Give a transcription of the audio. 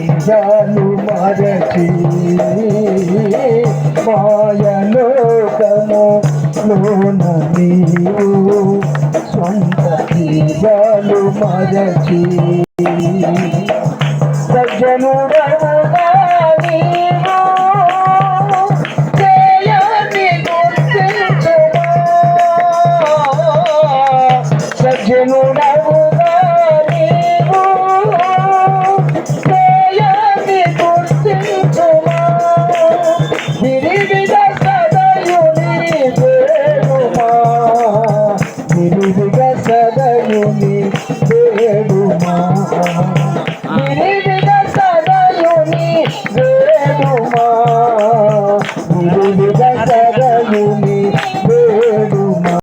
తీరాలు మరచి మాయలోకము లోన నీవు స్వంత తీరాలు మరచి సజ్జనుడవుగా నీవు జయాన్ని గుర్తించుమా సజ్జనుడవుగా నీవు జయాన్ని గుర్తించుమా విరివిగా సదయు నీ వేడుమా విరివిగా సదయు నీ వేడుమా